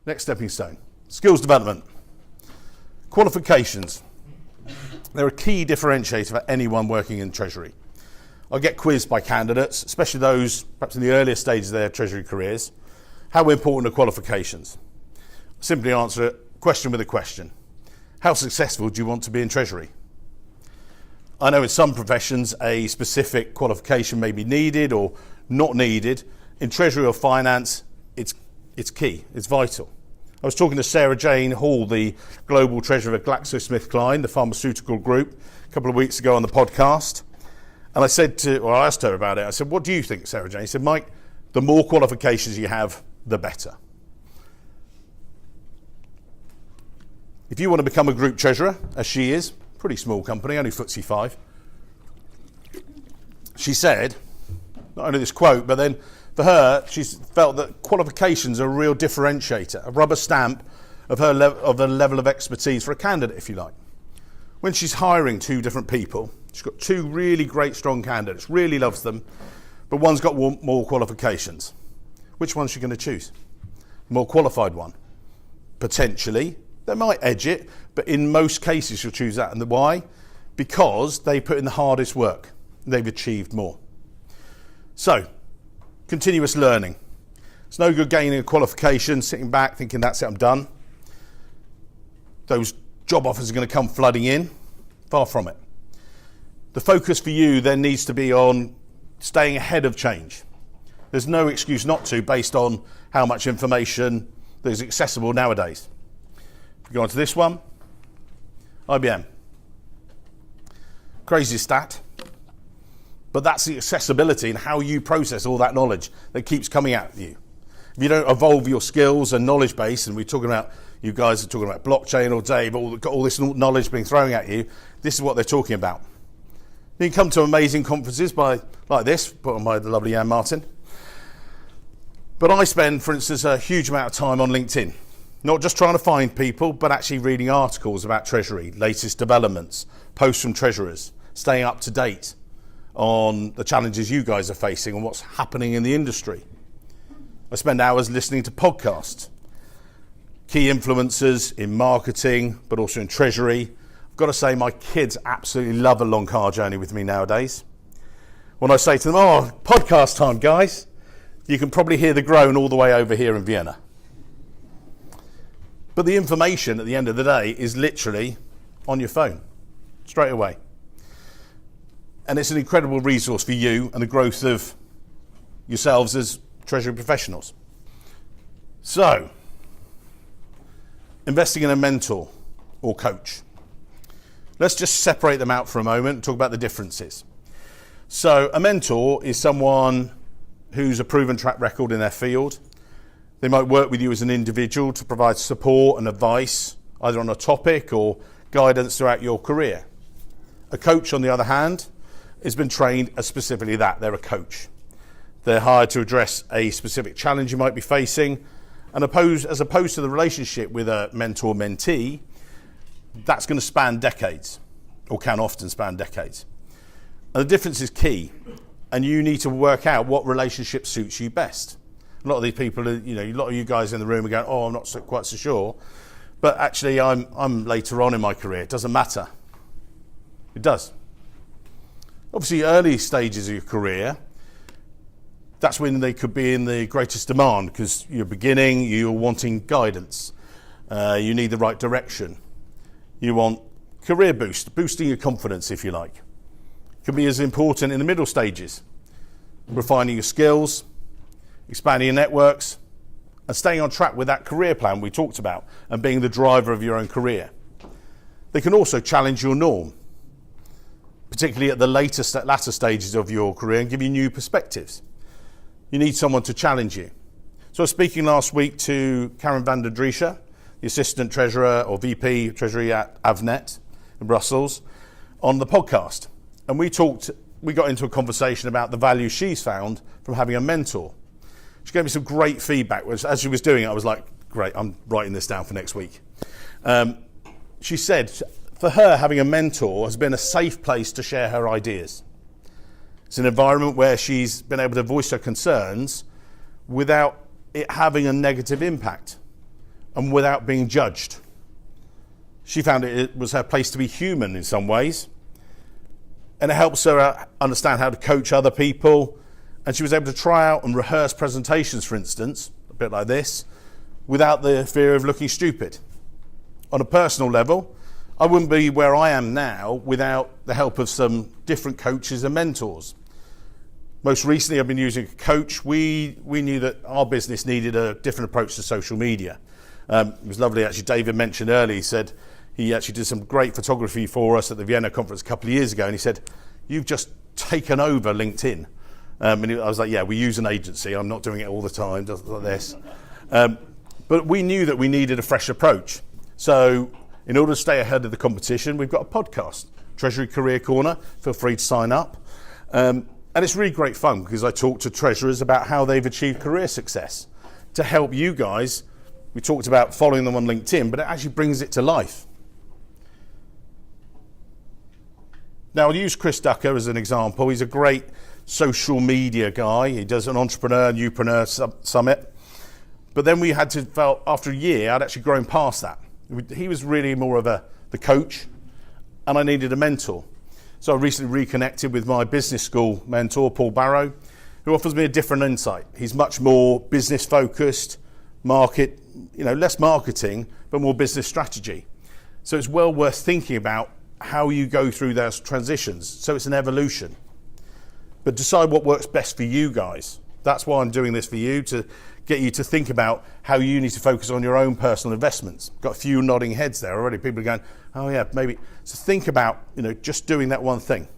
Next stepping stone. Skills development. Qualifications. They're a key differentiator for anyone working in Treasury. I get quizzed by candidates, especially those perhaps in the earlier stages of their Treasury careers. How important are qualifications? Simply answer it, question with a question. How successful do you want to be in Treasury? I know in some professions a specific qualification may be needed or not needed. In Treasury or finance, it's key, it's vital. I was talking to Sarah Jane Hall, the Global Treasurer of GlaxoSmithKline, the pharmaceutical group, a couple of weeks ago on the podcast. And I asked her about it. I said, what do you think, Sarah Jane? She said, Mike, the more qualifications you have, the better. If you want to become a group treasurer, as she is, pretty small company, only FTSE 5, she said, not only this quote, but then for her, she's felt that qualifications are a real differentiator, a rubber stamp of her the level of expertise for a candidate, if you like. When she's hiring two different people, she's got two really great, strong candidates, really loves them, but one's got more qualifications. Which one's she going to choose? More qualified one. Potentially. They might edge it, but in most cases she'll choose that. And why? Because they put in the hardest work. They've achieved more. So, continuous learning. It's no good gaining a qualification, sitting back thinking that's it, I'm done. Those job offers are going to come flooding in. Far from it. The focus for you then needs to be on staying ahead of change. There's no excuse not to based on how much information that is accessible nowadays. If we go on to this one, IBM. Crazy stat, but that's the accessibility and how you process all that knowledge that keeps coming at you. If you don't evolve your skills and knowledge base, and we're talking about, you guys are talking about blockchain all day, but all this knowledge being thrown at you, this is what they're talking about. You can come to amazing conferences like this, put on by the lovely Anne Martin. But I spend, for instance, a huge amount of time on LinkedIn. Not just trying to find people, but actually reading articles about Treasury, latest developments, posts from treasurers, staying up to date on the challenges you guys are facing and what's happening in the industry. I spend hours listening to podcasts, key influencers in marketing, but also in Treasury. I've got to say my kids absolutely love a long car journey with me nowadays. When I say to them, oh, podcast time, guys, you can probably hear the groan all the way over here in Vienna. But the information at the end of the day is literally on your phone, straight away. And it's an incredible resource for you and the growth of yourselves as Treasury professionals. So, investing in a mentor or coach. Let's just separate them out for a moment and talk about the differences. So, a mentor is someone who's a proven track record in their field. They might work with you as an individual to provide support and advice, either on a topic or guidance throughout your career. A coach, on the other hand, has been trained as specifically that. They're a coach. They're hired to address a specific challenge you might be facing, and as opposed to the relationship with a mentor-mentee, that's going to span decades, or can often span decades. And the difference is key, and you need to work out what relationship suits you best. A lot of these people, a lot of you guys in the room are going, oh, I'm not quite so sure. But actually, I'm later on in my career. It doesn't matter. It does. Obviously, early stages of your career, that's when they could be in the greatest demand because you're beginning, you're wanting guidance. You need the right direction. You want career boosting your confidence, if you like. It can be as important in the middle stages, refining your skills, expanding your networks, and staying on track with that career plan we talked about and being the driver of your own career. They can also challenge your norm, particularly at the latter stages of your career, and give you new perspectives. You need someone to challenge you. So I was speaking last week to Karen van der Driesche, the Assistant Treasurer or VP Treasury at Avnet in Brussels, on the podcast. And we got into a conversation about the value she's found from having a mentor. She gave me some great feedback. As she was doing it, I was like, great, I'm writing this down for next week. She said, for her, having a mentor has been a safe place to share her ideas. It's an environment where she's been able to voice her concerns without it having a negative impact and without being judged. She found it was her place to be human in some ways, and it helps her understand how to coach other people. And she was able to try out and rehearse presentations, for instance, a bit like this, without the fear of looking stupid. On a personal level, I wouldn't be where I am now without the help of some different coaches and mentors. Most recently, I've been using a coach. We knew that our business needed a different approach to social media. It was lovely, actually. David mentioned earlier, he said he actually did some great photography for us at the Vienna conference a couple of years ago, and he said, "You've just taken over LinkedIn." And I was like, "Yeah, we use an agency. I'm not doing it all the time, just like this." But we knew that we needed a fresh approach. So in order to stay ahead of the competition, we've got a podcast, Treasury Career Corner. Feel free to sign up. And it's really great fun because I talk to treasurers about how they've achieved career success to help you guys. We talked about following them on LinkedIn, but it actually brings it to life. Now, I'll use Chris Ducker as an example. He's a great social media guy. He does an entrepreneur, newpreneur summit. But then we had to felt after a year, I'd actually grown past that. He was really more of the coach, and I needed a mentor. So I recently reconnected with my business school mentor, Paul Barrow, who offers me a different insight. He's much more business focused, less marketing, but more business strategy. So it's well worth thinking about how you go through those transitions. So it's an evolution. But decide what works best for you guys. That's why I'm doing this for you, to get you to think about how you need to focus on your own personal investments. Got a few nodding heads there already. People are going, oh yeah, maybe. So think about, just doing that one thing.